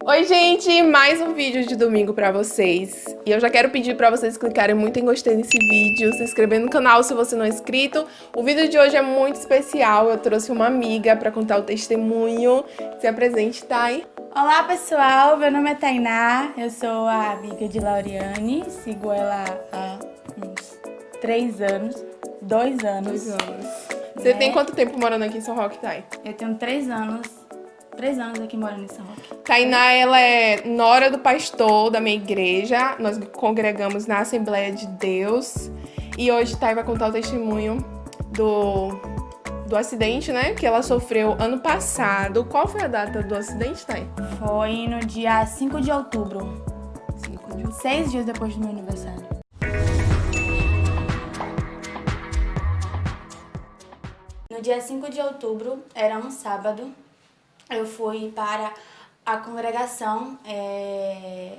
Oi, gente! Mais um vídeo de domingo pra vocês. E eu já quero pedir pra vocês clicarem muito em gostei nesse vídeo, se inscrever no canal se você não é inscrito. O vídeo de hoje é muito especial, eu trouxe uma amiga pra contar o testemunho. Se apresente, Thay. Olá, pessoal! Meu nome é Tainá, eu sou a amiga de Lauriane, sigo ela há uns 3 anos, 2 anos. 2 anos. Você tem quanto tempo morando aqui em São Roque, Thay? Eu tenho 3 anos aqui morando em São Roque. Tainá, ela é nora do pastor da minha igreja. Nós congregamos na Assembleia de Deus. E hoje Thay vai contar o testemunho do acidente, né? Que ela sofreu ano passado. Qual foi a data do acidente, Thay? Foi no dia 5 de outubro, 6 dias depois do meu aniversário. No dia 5 de outubro, era um sábado, eu fui para a congregação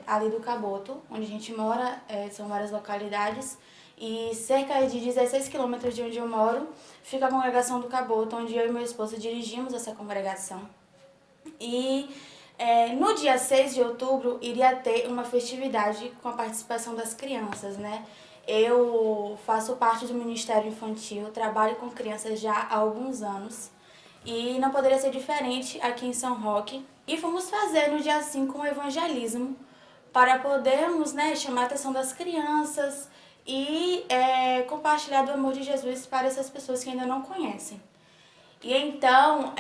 ali do Caboto, onde a gente mora, são várias localidades, e cerca de 16 quilômetros de onde eu moro, fica a congregação do Caboto, onde eu e meu esposo dirigimos essa congregação. E no dia 6 de outubro iria ter uma festividade com a participação das crianças, né? Eu faço parte do Ministério Infantil, trabalho com crianças já há alguns anos e não poderia ser diferente aqui em São Roque. E fomos fazer no dia 5 um evangelismo para podermos, né, chamar a atenção das crianças e compartilhar do amor de Jesus para essas pessoas que ainda não conhecem. E então,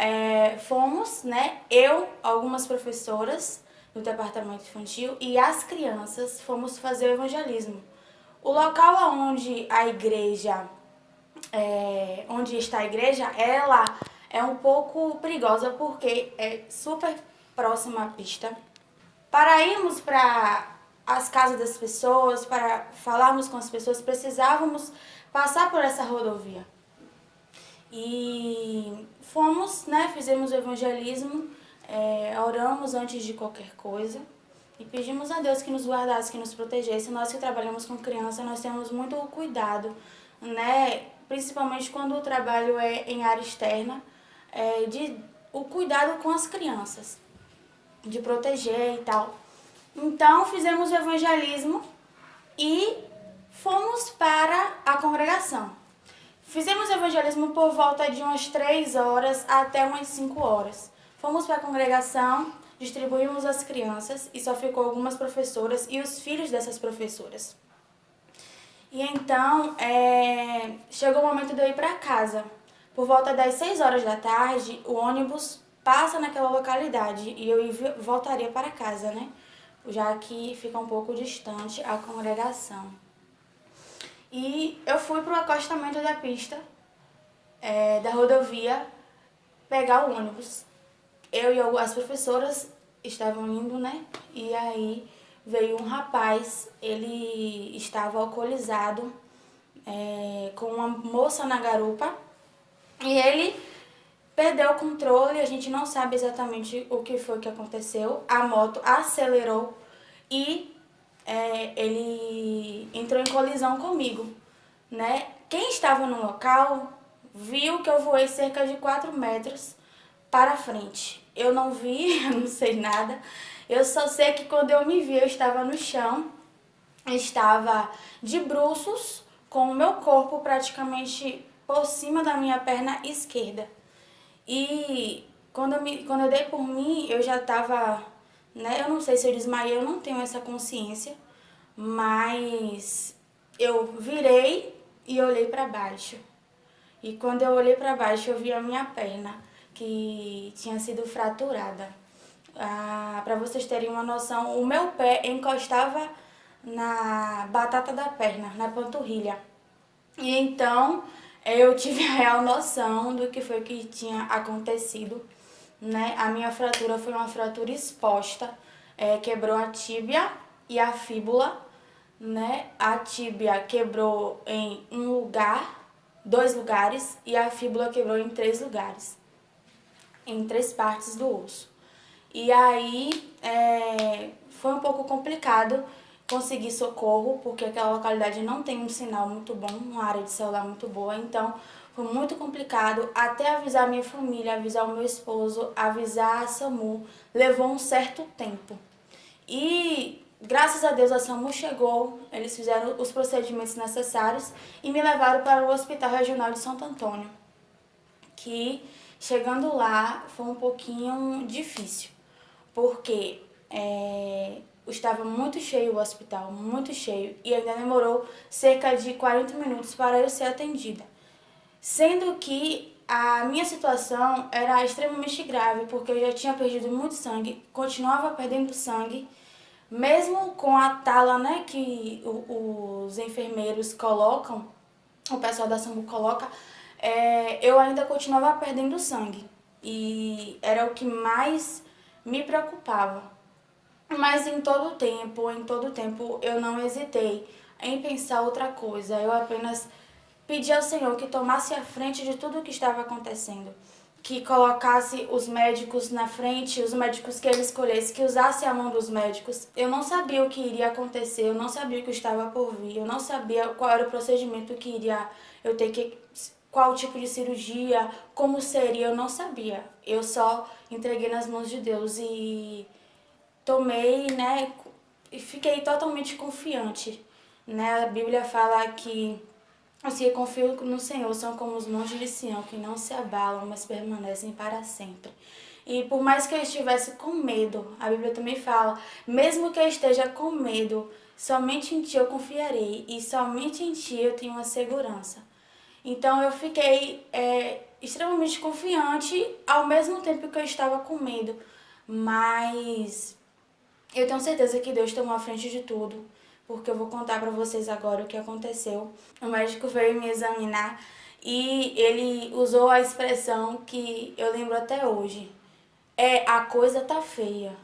fomos, né, eu, algumas professoras do departamento infantil e as crianças fomos fazer o evangelismo. O local onde a igreja, onde está a igreja, ela é um pouco perigosa porque é super próxima à pista. Para irmos para as casas das pessoas, para falarmos com as pessoas, precisávamos passar por essa rodovia. E fomos, né, fizemos o evangelismo, oramos antes de qualquer coisa e pedimos a Deus que nos guardasse, que nos protegesse. Nós que trabalhamos com criança, nós temos muito cuidado, né, principalmente quando o trabalho é em área externa, o cuidado com as crianças, de proteger e tal. Então fizemos o evangelismo e fomos para a congregação. Fizemos o evangelismo por volta de umas 3 horas até umas 5 horas. Fomos para a congregação, distribuímos as crianças e só ficou algumas professoras e os filhos dessas professoras. E então, chegou o momento de eu ir para casa. Por volta das 6 horas da tarde, o ônibus passa naquela localidade e eu voltaria para casa, né? Já que fica um pouco distante a congregação. E eu fui para o acostamento da pista, da rodovia, pegar o ônibus. Eu e as professoras estavam indo, né? E aí veio um rapaz, ele estava alcoolizado, com uma moça na garupa. E ele perdeu o controle, a gente não sabe exatamente o que foi que aconteceu. A moto acelerou e ele entrou em colisão comigo, né? Quem estava no local viu que eu voei cerca de 4 metros para frente. Eu não vi, eu não sei nada. Eu só sei que quando eu me vi, eu estava no chão, estava de bruços, com o meu corpo praticamente por cima da minha perna esquerda. E quando eu dei por mim, eu já estava, né? Eu não sei se eu desmaiei, eu não tenho essa consciência, mas eu virei e olhei para baixo. E quando eu olhei para baixo, eu vi a minha perna, que tinha sido fraturada. Para vocês terem uma noção, o meu pé encostava na batata da perna, na panturrilha. E então eu tive a real noção do que foi que tinha acontecido, né? A minha fratura foi uma fratura exposta, quebrou a tíbia e a fíbula, né? A tíbia quebrou em 2 lugares, e a fíbula quebrou em 3 lugares, em 3 partes do osso. E aí foi um pouco complicado conseguir socorro, porque aquela localidade não tem um sinal muito bom, uma área de celular muito boa, então Foi muito complicado, até avisar minha família, avisar o meu esposo, avisar a SAMU, levou um certo tempo. E graças a Deus a SAMU chegou, eles fizeram os procedimentos necessários e me levaram para o Hospital Regional de Santo Antônio, que chegando lá foi um pouquinho difícil, porque estava muito cheio o hospital, muito cheio, e ainda demorou cerca de 40 minutos para eu ser atendida. Sendo que a minha situação era extremamente grave, porque eu já tinha perdido muito sangue, continuava perdendo sangue, mesmo com a tala, né, que os enfermeiros colocam, o pessoal da SAMU coloca, eu ainda continuava perdendo sangue. E era o que mais me preocupava. Mas em todo tempo, eu não hesitei em pensar outra coisa. Eu apenas pedi ao Senhor que tomasse a frente de tudo o que estava acontecendo. Que colocasse os médicos na frente, os médicos que ele escolhesse, que usasse a mão dos médicos. Eu não sabia o que iria acontecer, eu não sabia o que estava por vir, eu não sabia qual era o procedimento que iria eu ter que... qual tipo de cirurgia, como seria, eu não sabia. Eu só entreguei nas mãos de Deus e tomei, né, e fiquei totalmente confiante, né? A Bíblia fala que os que confiam no Senhor são como os montes de Sião, que não se abalam, mas permanecem para sempre. E por mais que eu estivesse com medo, a Bíblia também fala, mesmo que eu esteja com medo, somente em Ti eu confiarei e somente em Ti eu tenho uma segurança. Então eu fiquei extremamente confiante, ao mesmo tempo que eu estava com medo, mas eu tenho certeza que Deus tomou a frente de tudo, porque eu vou contar pra vocês agora o que aconteceu. O médico veio me examinar e ele usou a expressão que eu lembro até hoje. A coisa tá feia.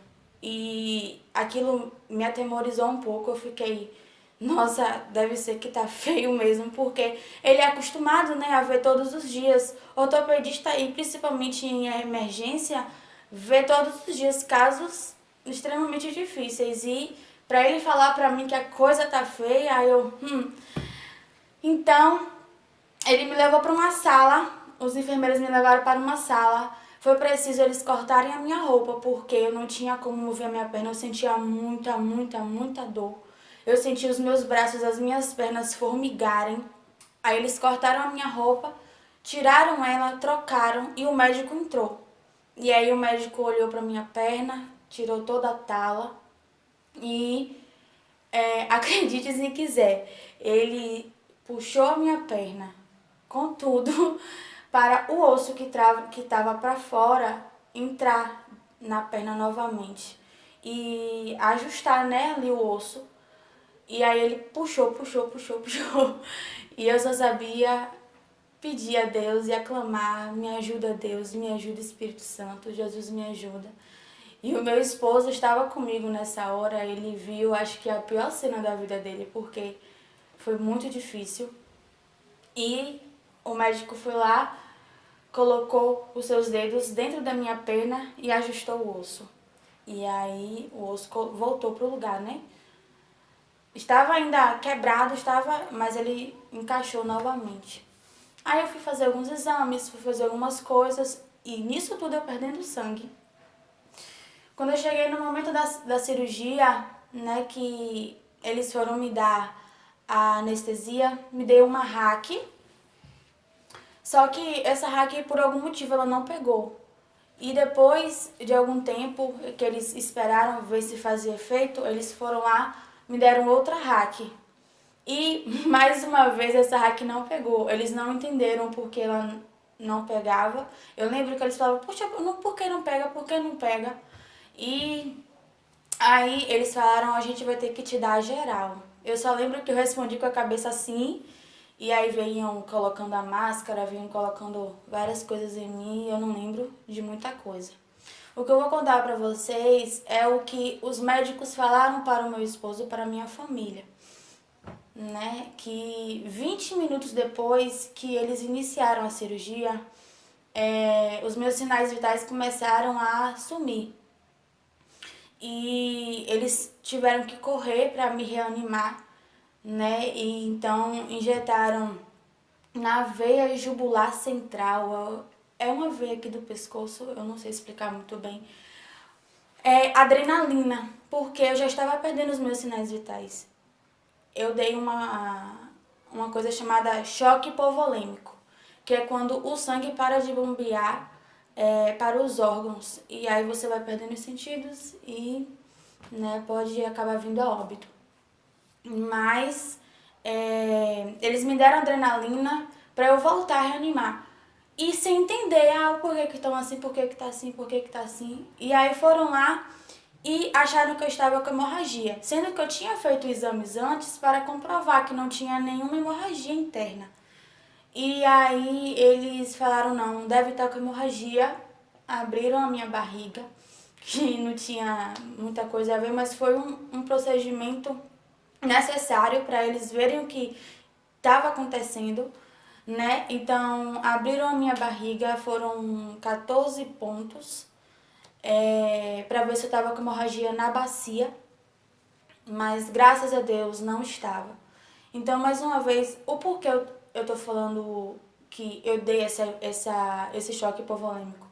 E aquilo me atemorizou um pouco, eu fiquei... Nossa, deve ser que tá feio mesmo, porque ele é acostumado, né, a ver todos os dias. Ortopedista e principalmente em emergência, vê todos os dias casos extremamente difíceis. E pra ele falar pra mim que a coisa tá feia, Então, ele me levou pra uma sala, os enfermeiros me levaram para uma sala. Foi preciso eles cortarem a minha roupa, porque eu não tinha como mover a minha perna, eu sentia muita dor. Eu sentia os meus braços, as minhas pernas formigarem. Aí eles cortaram a minha roupa, tiraram ela, trocaram e o médico entrou. E aí o médico olhou pra minha perna, tirou toda a tala e, acredite se quiser, ele puxou a minha perna com tudo para o osso que estava para fora entrar na perna novamente e ajustar, né, ali o osso. E aí ele puxou. E eu só sabia pedir a Deus e aclamar, me ajuda Deus, me ajuda Espírito Santo, Jesus me ajuda. E o meu esposo estava comigo nessa hora, ele viu, acho que a pior cena da vida dele, porque foi muito difícil. E o médico foi lá, colocou os seus dedos dentro da minha perna e ajustou o osso. E aí o osso voltou pro lugar, né? Estava ainda quebrado, mas ele encaixou novamente. Aí eu fui fazer alguns exames, fui fazer algumas coisas e nisso tudo eu perdendo sangue. Quando eu cheguei no momento da cirurgia, né, que eles foram me dar a anestesia, me deu uma hack. Só que essa hack, por algum motivo, ela não pegou. E depois de algum tempo que eles esperaram ver se fazia efeito, eles foram lá, me deram outra hack. E mais uma vez essa hack não pegou. Eles não entenderam porque ela não pegava. Eu lembro que eles falavam, poxa, por que não pega? Por que não pega? E aí eles falaram, a gente vai ter que te dar a geral. Eu só lembro que eu respondi com a cabeça assim, e aí vinham colocando a máscara, vinham colocando várias coisas em mim, e eu não lembro de muita coisa. O que eu vou contar pra vocês é o que os médicos falaram para o meu esposo e para a minha família, né? Que 20 minutos depois que eles iniciaram a cirurgia, os meus sinais vitais começaram a sumir. E eles tiveram que correr para me reanimar, né? E então injetaram na veia jugular central, é uma veia aqui do pescoço, eu não sei explicar muito bem, é adrenalina, porque eu já estava perdendo os meus sinais vitais. Eu dei uma coisa chamada choque hipovolêmico, que é quando o sangue para de bombear para os órgãos, e aí você vai perdendo os sentidos e, né, pode acabar vindo a óbito. Mas eles me deram adrenalina para eu voltar a reanimar. E sem entender, o porquê que estão assim, porquê que tá assim, porquê que tá assim. E aí foram lá e acharam que eu estava com hemorragia, sendo que eu tinha feito exames antes para comprovar que não tinha nenhuma hemorragia interna. E aí eles falaram, não, deve estar com hemorragia, abriram a minha barriga, que não tinha muita coisa a ver, mas foi um procedimento necessário para eles verem o que estava acontecendo, né? Então, abriram a minha barriga, foram 14 pontos, para ver se eu estava com hemorragia na bacia, mas graças a Deus não estava. Então, mais uma vez, o porquê eu tô falando que eu dei esse choque hipovolêmico?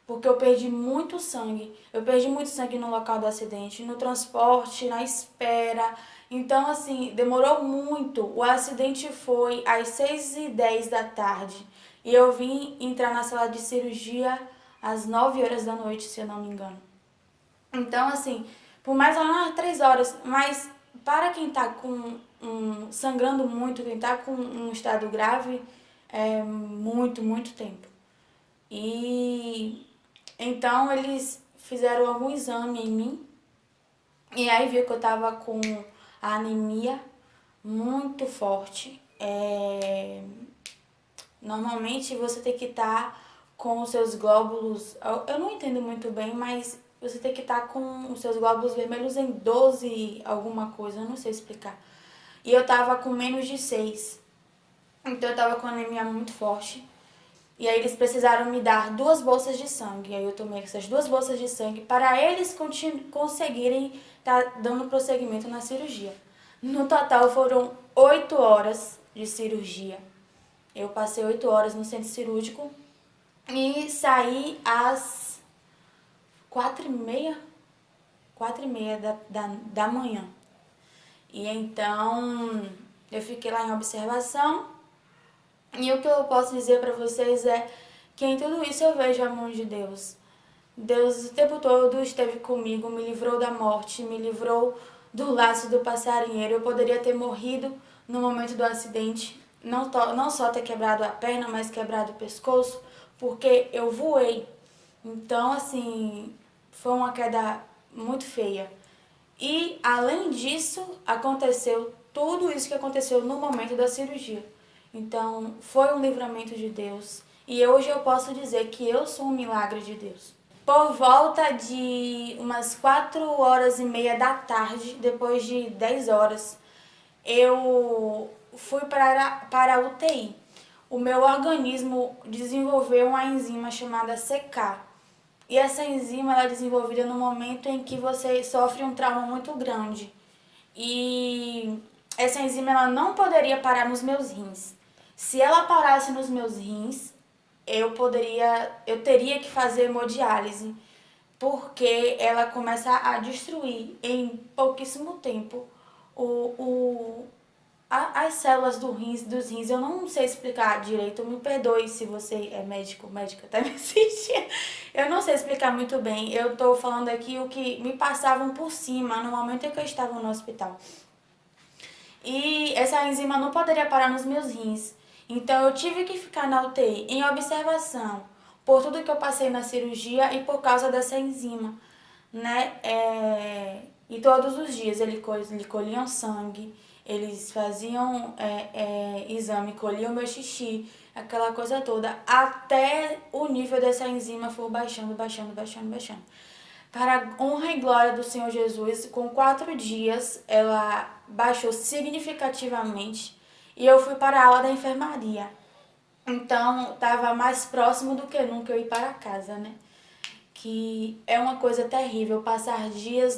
Porque eu perdi muito sangue. Eu perdi muito sangue no local do acidente, no transporte, na espera. Então, assim, demorou muito. O acidente foi às 6h10 da tarde. E eu vim entrar na sala de cirurgia às 9 horas da noite, se eu não me engano. Então, assim, por mais 3 horas, mas para quem tá com sangrando muito, quem tá com um estado grave, é muito, muito tempo. E então eles fizeram algum exame em mim e aí viu que eu tava com a anemia muito forte. Normalmente você tem que estar com os seus glóbulos, eu não entendo muito bem, mas você tem que estar com os seus glóbulos vermelhos em 12 alguma coisa, eu não sei explicar. E eu tava com menos de 6. Então eu tava com anemia muito forte. E aí eles precisaram me dar 2 bolsas de sangue. E aí eu tomei essas 2 bolsas de sangue para eles conseguirem estar dando prosseguimento na cirurgia. No total foram 8 horas de cirurgia. Eu passei 8 horas no centro cirúrgico e saí às 4h30, 4h30 da manhã. E então eu fiquei lá em observação. E o que eu posso dizer para vocês é que em tudo isso eu vejo a mão de Deus. Deus o tempo todo esteve comigo, me livrou da morte, me livrou do laço do passarinheiro. Eu poderia ter morrido no momento do acidente, não só ter quebrado a perna, mas quebrado o pescoço, porque eu voei. Então, assim, foi uma queda muito feia. E, além disso, aconteceu tudo isso que aconteceu no momento da cirurgia. Então, foi um livramento de Deus. E hoje eu posso dizer que eu sou um milagre de Deus. Por volta de umas 4h30 da tarde, depois de 10 horas, eu fui para a UTI. O meu organismo desenvolveu uma enzima chamada CK. E essa enzima ela é desenvolvida no momento em que você sofre um trauma muito grande. E essa enzima ela não poderia parar nos meus rins. Se ela parasse nos meus rins, eu teria que fazer hemodiálise, porque ela começa a destruir em pouquíssimo tempo as células dos rins. Eu não sei explicar direito, me perdoe se você é médica, tá me assistindo. Eu não sei explicar muito bem, eu tô falando aqui o que me passavam por cima no momento em que eu estava no hospital. E essa enzima não poderia parar nos meus rins. Então eu tive que ficar na UTI em observação por tudo que eu passei na cirurgia e por causa dessa enzima, né? E todos os dias eles colhiam sangue, eles faziam exame, colhiam meu xixi, aquela coisa toda, até o nível dessa enzima for baixando. Para a honra e glória do Senhor Jesus, com 4 dias ela baixou significativamente e eu fui para a aula da enfermaria. Então, estava mais próximo do que nunca eu ir para casa, né? Que é uma coisa terrível, passar dias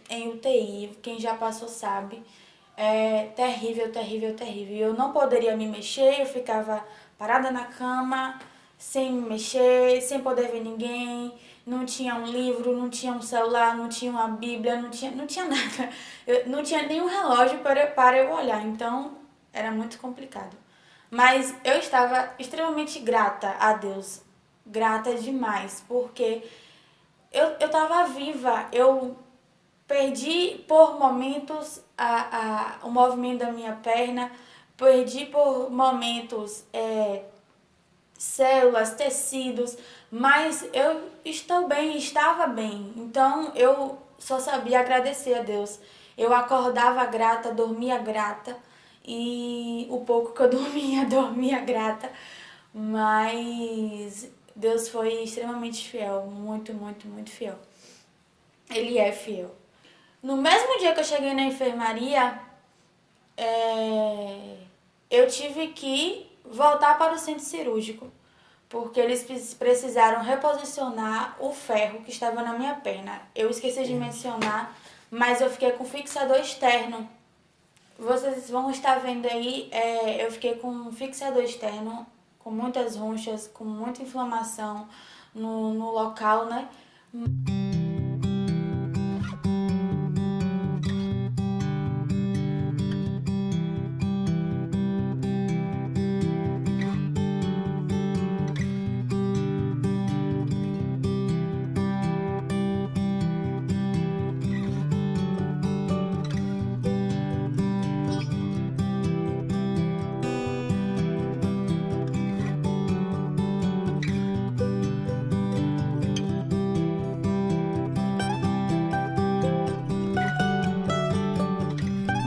em UTI, quem já passou sabe. terrível, terrível, terrível. Eu não poderia me mexer, eu ficava parada na cama, sem me mexer, sem poder ver ninguém. Não tinha um livro, não tinha um celular, não tinha uma Bíblia, não tinha nada. Não tinha nenhum relógio para eu olhar, então era muito complicado. Mas eu estava extremamente grata a Deus, grata demais, porque eu estava viva, eu perdi por momentos o movimento da minha perna, perdi por momentos células, tecidos, mas eu estou bem, estava bem. Então eu só sabia agradecer a Deus. Eu acordava grata, dormia grata e o pouco que eu dormia, dormia grata. Mas Deus foi extremamente fiel, muito, muito, muito fiel. Ele é fiel. No mesmo dia que eu cheguei na enfermaria, eu tive que voltar para o centro cirúrgico, porque eles precisaram reposicionar o ferro que estava na minha perna. Eu esqueci de mencionar, mas eu fiquei com fixador externo. Vocês vão estar vendo aí, eu fiquei com um fixador externo, com muitas ronchas, com muita inflamação no local, né?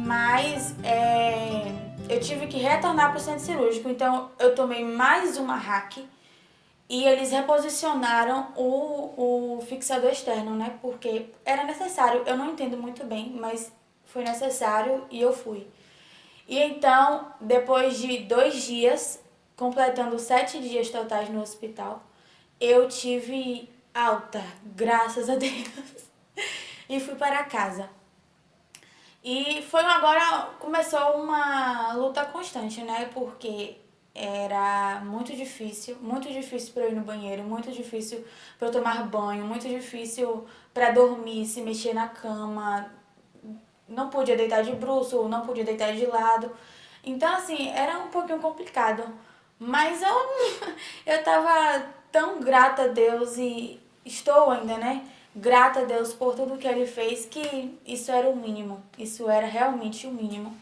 Mas eu tive que retornar para o centro cirúrgico, então eu tomei mais uma hack e eles reposicionaram o fixador externo, né? Porque era necessário, eu não entendo muito bem, mas foi necessário e eu fui. E então, depois de 2 dias, completando 7 dias totais no hospital, eu tive alta, graças a Deus, e fui para casa. E começou uma luta constante, né? Porque era muito difícil para eu ir no banheiro, muito difícil para eu tomar banho, muito difícil para dormir, se mexer na cama, não podia deitar de bruço, não podia deitar de lado. Então, assim, era um pouquinho complicado. Mas eu tava tão grata a Deus e estou ainda, né? Grata a Deus por tudo que Ele fez, que isso era o mínimo. Isso era realmente o mínimo.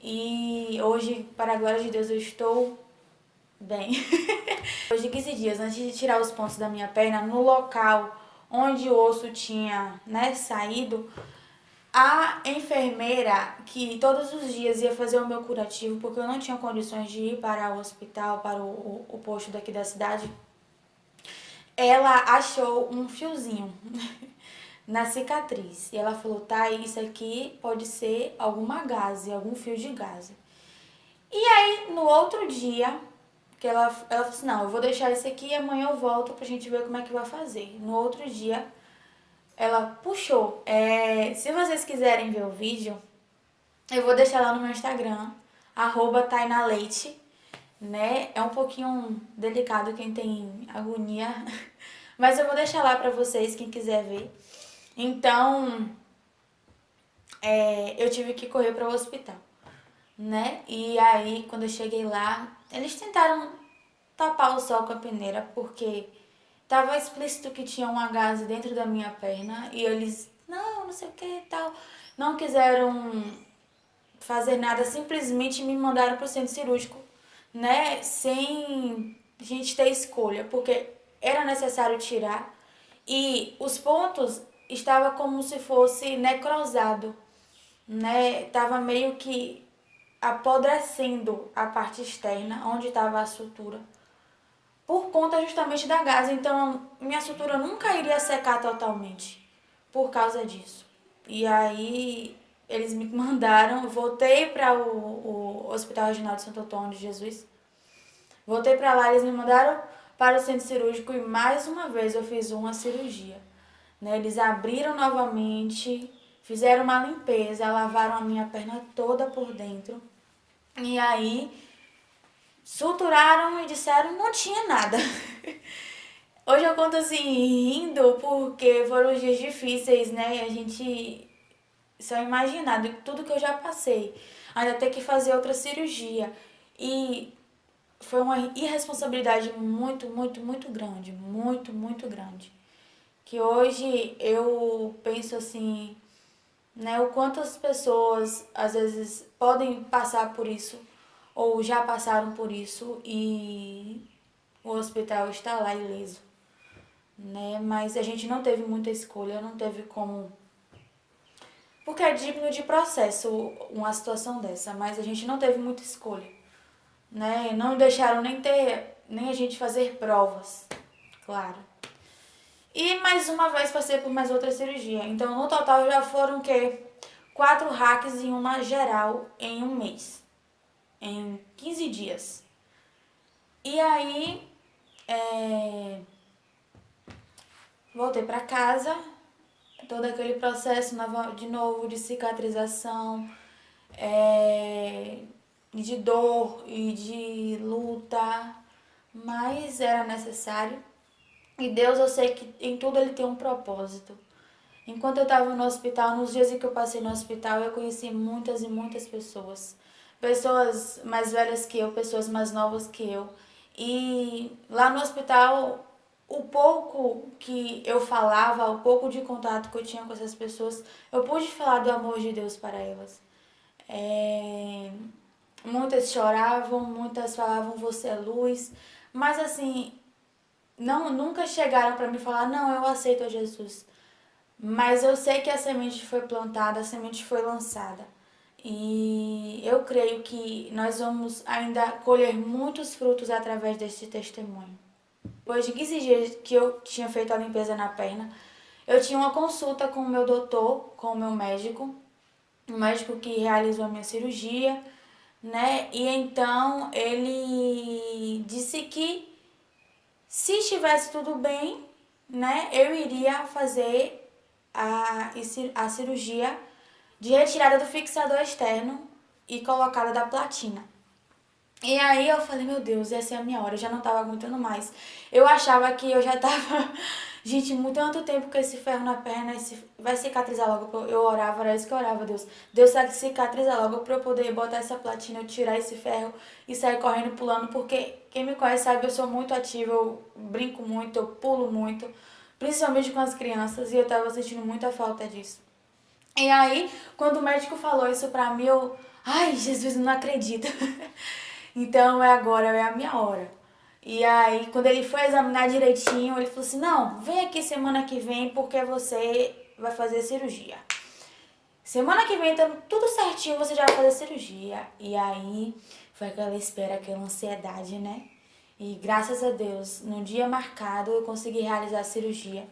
E hoje, para a glória de Deus, eu estou bem. Depois de 15 dias, antes de tirar os pontos da minha perna, no local onde o osso tinha, né, saído, a enfermeira que todos os dias ia fazer o meu curativo, porque eu não tinha condições de ir para o hospital, para o posto daqui da cidade, ela achou um fiozinho na cicatriz. E ela falou, tá, isso aqui pode ser alguma gaze, algum fio de gaze. E aí, no outro dia, que ela falou assim, não, eu vou deixar isso aqui e amanhã eu volto pra gente ver como é que vai fazer. No outro dia, ela puxou. Se vocês quiserem ver o vídeo, eu vou deixar lá no meu Instagram, @tainaleite, né? É um pouquinho delicado quem tem agonia, mas eu vou deixar lá pra vocês, quem quiser ver. Então, eu tive que correr para o hospital, né? E aí, quando eu cheguei lá, eles tentaram tapar o sol com a peneira, porque tava explícito que tinha uma gaze dentro da minha perna, e eles, não sei o que e tal, não quiseram fazer nada, simplesmente me mandaram pro centro cirúrgico, né? Sem a gente ter escolha, porque era necessário tirar, e os pontos estava como se fosse necrosado, né? Tava meio que apodrecendo a parte externa, onde estava a sutura, por conta justamente da gás. Então, minha sutura nunca iria secar totalmente por causa disso. E aí, eles me mandaram, voltei para o Hospital Regional de Santo Antônio de Jesus. Voltei para lá, eles me mandaram para o centro cirúrgico e mais uma vez eu fiz uma cirurgia, né? Eles abriram novamente fizeram uma limpeza, lavaram a minha perna toda por dentro. E aí, suturaram e disseram não tinha nada. Hoje eu conto assim, rindo, porque foram os dias difíceis, né? A gente só imaginar de tudo que eu já passei. Ainda ter que fazer outra cirurgia. E foi uma irresponsabilidade muito, muito, muito grande. Muito, muito grande. Que hoje eu penso assim, né? O quanto as pessoas, às vezes, podem passar por isso. Ou já passaram por isso. E o hospital está lá ileso. Né? Mas a gente não teve muita escolha, não teve como. Porque é digno de processo uma situação dessa, mas a gente não teve muita escolha, né? Não deixaram nem a gente fazer provas, claro. E mais uma vez passei por mais outra cirurgia. Então no total já foram o quê? 4 hacks e uma geral em um mês, em 15 dias. E aí voltei pra casa, todo aquele processo de novo de cicatrização, de dor e de luta, mas era necessário. E Deus, eu sei que em tudo Ele tem um propósito. Enquanto eu estava no hospital, nos dias em que eu passei no hospital, eu conheci muitas e muitas pessoas. Pessoas mais velhas que eu, pessoas mais novas que eu. E lá no hospital, o pouco que eu falava, o pouco de contato que eu tinha com essas pessoas, eu pude falar do amor de Deus para elas. Muitas choravam, muitas falavam você é luz, mas assim, nunca chegaram para mim falar, não, eu aceito a Jesus. Mas eu sei que a semente foi plantada, a semente foi lançada. E eu creio que nós vamos ainda colher muitos frutos através deste testemunho. Depois de 15 dias que eu tinha feito a limpeza na perna, eu tinha uma consulta com o meu doutor, com o meu médico, o médico que realizou a minha cirurgia, né? E então ele disse que se estivesse tudo bem, né, eu iria fazer a cirurgia de retirada do fixador externo e colocada da platina. E aí eu falei, meu Deus, essa é a minha hora, eu já não tava aguentando mais. Eu achava que eu já tava, gente, muito tanto tempo com esse ferro na perna, vai cicatrizar logo. Eu orava, era isso que eu orava, Deus. Deus cicatriza logo pra eu poder botar essa platina, eu tirar esse ferro e sair correndo, pulando, porque quem me conhece sabe, eu sou muito ativa, eu brinco muito, eu pulo muito, principalmente com as crianças, e eu tava sentindo muita falta disso. E aí, quando o médico falou isso pra mim, eu, ai, Jesus, não acredito. Então é agora, é a minha hora. E aí, quando ele foi examinar direitinho, ele falou assim, não, vem aqui semana que vem porque você vai fazer cirurgia. Semana que vem, tá tudo certinho, você já vai fazer cirurgia. E aí, foi aquela espera, aquela ansiedade, né? E graças a Deus, no dia marcado, eu consegui realizar a cirurgia.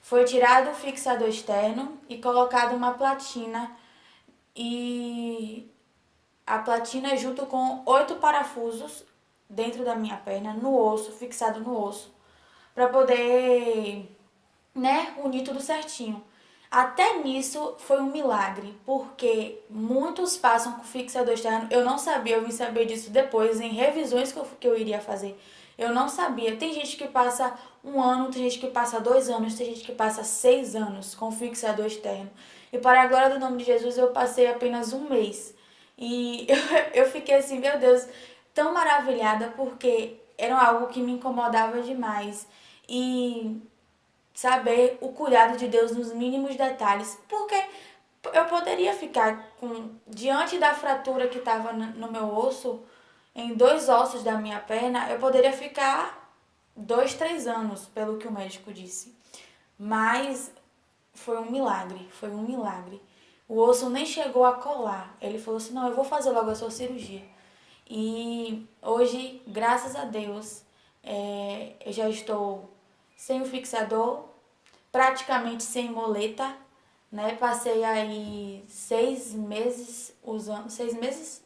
Foi tirado o fixador externo e colocado uma platina. E a platina junto com 8 parafusos dentro da minha perna, no osso, fixado no osso, para poder, né, unir tudo certinho. Até nisso foi um milagre, porque muitos passam com fixador externo. Eu não sabia, eu vim saber disso depois, em revisões que eu iria fazer. Eu não sabia. Tem gente que passa 1 ano, tem gente que passa 2 anos, tem gente que passa 6 anos com fixador externo. E para a glória do nome de Jesus, eu passei apenas 1 mês. E eu fiquei assim, meu Deus, tão maravilhada, porque era algo que me incomodava demais. E saber o cuidado de Deus nos mínimos detalhes, porque eu poderia ficar diante da fratura que estava no meu osso, em 2 ossos da minha perna, eu poderia ficar 2, 3 anos, pelo que o médico disse. Mas foi um milagre, foi um milagre. O osso nem chegou a colar. Ele falou assim, não, eu vou fazer logo a sua cirurgia. E hoje, graças a Deus, eu já estou sem o fixador, praticamente sem muleta, né? Passei aí 6 meses usando, 6 meses?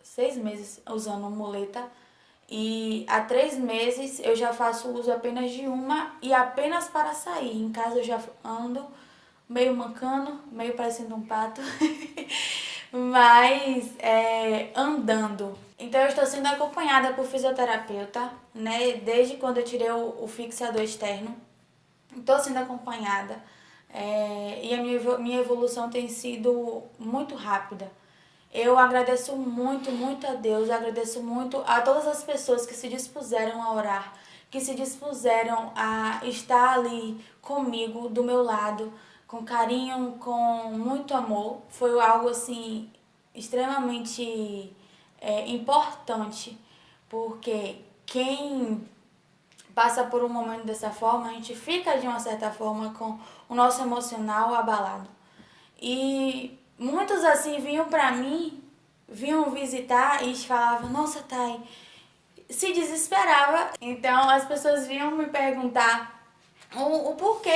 6 meses usando muleta. E há 3 meses eu já faço uso apenas de uma e apenas para sair. Em casa eu já ando meio mancando, meio parecendo um pato, mas andando. Então eu estou sendo acompanhada por fisioterapeuta, né? Desde quando eu tirei o fixador externo. Estou sendo acompanhada. E a minha evolução tem sido muito rápida. Eu agradeço muito, muito a Deus, agradeço muito a todas as pessoas que se dispuseram a orar, que se dispuseram a estar ali comigo, do meu lado, com carinho, com muito amor. Foi algo assim extremamente importante, porque quem passa por um momento dessa forma, a gente fica de uma certa forma com o nosso emocional abalado. E muitos assim vinham pra mim, vinham visitar e falavam, nossa, Thay, se desesperava. Então as pessoas vinham me perguntar o porquê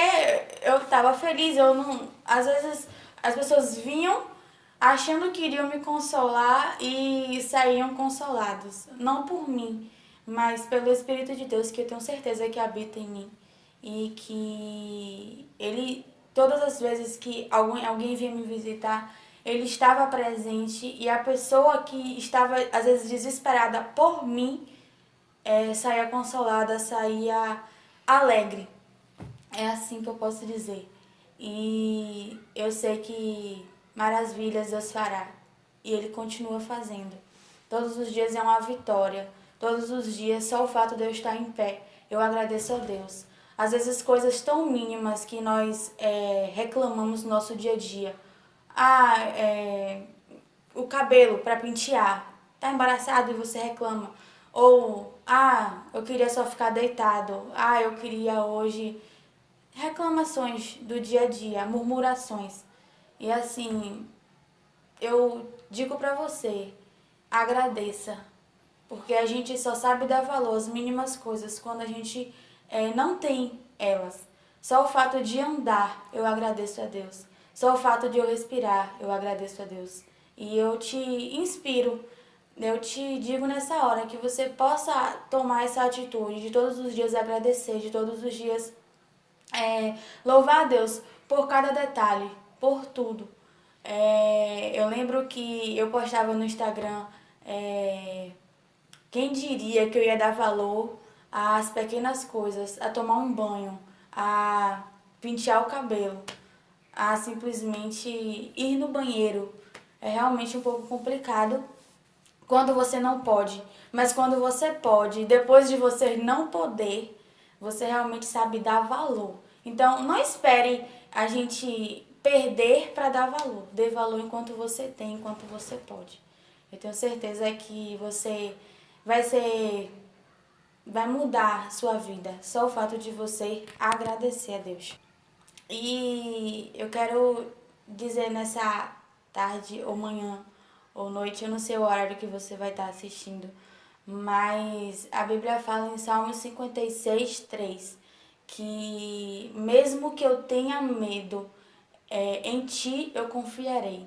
eu estava feliz. Eu não, às vezes as pessoas vinham achando que iriam me consolar e saíam consolados, não por mim, mas pelo Espírito de Deus, que eu tenho certeza que habita em mim e que ele, todas as vezes que alguém vinha me visitar, ele estava presente, e a pessoa que estava às vezes desesperada por mim saía consolada, saía alegre. É assim que eu posso dizer. E eu sei que maravilhas Deus fará. E Ele continua fazendo. Todos os dias é uma vitória. Todos os dias, só o fato de eu estar em pé, eu agradeço a Deus. Às vezes coisas tão mínimas que nós reclamamos no nosso dia a dia. O cabelo para pentear. Tá embaraçado e você reclama. Ou, eu queria só ficar deitado. Eu queria hoje... Reclamações do dia a dia, murmurações. E assim, eu digo pra você, agradeça. Porque a gente só sabe dar valor às mínimas coisas quando a gente não tem elas. Só o fato de andar, eu agradeço a Deus. Só o fato de eu respirar, eu agradeço a Deus. E eu te inspiro, eu te digo nessa hora que você possa tomar essa atitude de todos os dias agradecer, de todos os dias louvar a Deus por cada detalhe, por tudo. Eu lembro que eu postava no Instagram, quem diria que eu ia dar valor às pequenas coisas, a tomar um banho, a pentear o cabelo, a simplesmente ir no banheiro. É realmente um pouco complicado quando você não pode, mas quando você pode, depois de você não poder, você realmente sabe dar valor. Então, não espere a gente perder para dar valor. Dê valor enquanto você tem, enquanto você pode. Eu tenho certeza que você vai mudar sua vida. Só o fato de você agradecer a Deus. E eu quero dizer nessa tarde ou manhã ou noite, eu não sei o horário que você vai estar assistindo, mas a Bíblia fala em Salmos 56, 3, que mesmo que eu tenha medo, em ti eu confiarei.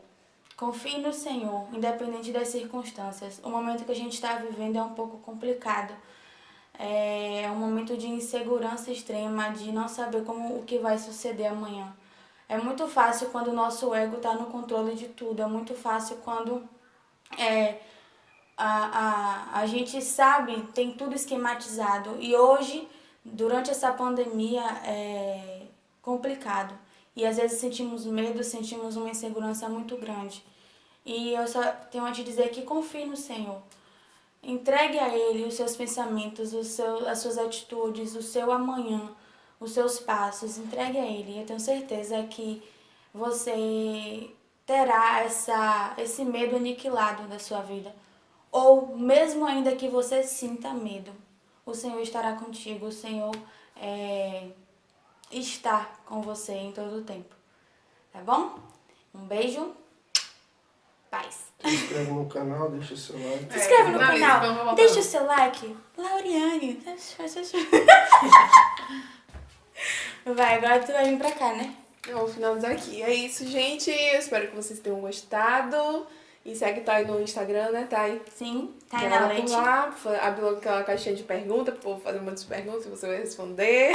Confie no Senhor, independente das circunstâncias. O momento que a gente está vivendo é um pouco complicado. É um momento de insegurança extrema, de não saber o que vai suceder amanhã. É muito fácil quando o nosso ego está no controle de tudo. É muito fácil quando a gente sabe, tem tudo esquematizado. E hoje, durante essa pandemia, é complicado. E às vezes sentimos medo, sentimos uma insegurança muito grande. E eu só tenho a te dizer que confie no Senhor. Entregue a Ele os seus pensamentos, as suas atitudes, o seu amanhã, os seus passos. Entregue a Ele. Eu tenho certeza que você terá esse medo aniquilado da sua vida. Ou mesmo ainda que você sinta medo, o Senhor estará contigo. O Senhor está com você em todo o tempo. Tá bom? Um beijo. Paz. Se inscreve no canal, deixa o seu like. Se inscreve no finaliza, canal, vamos deixa o seu like. Lauriane. Vai, agora tu vai vir pra cá, né? Eu vou finalizar aqui. É isso, gente. Eu espero que vocês tenham gostado. E segue Thay no Instagram, né, Thay? Sim, Vai Thay na lá Leite. por lá, abre logo aquela caixinha de perguntas, pro povo fazer muitas perguntas e você vai responder.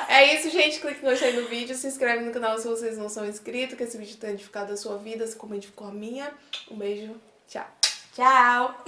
É isso, gente. Clique no gostei no vídeo, se inscreve no canal se vocês não são inscritos, que esse vídeo tenha edificado a sua vida, assim como edificou a minha. Um beijo, tchau. Tchau!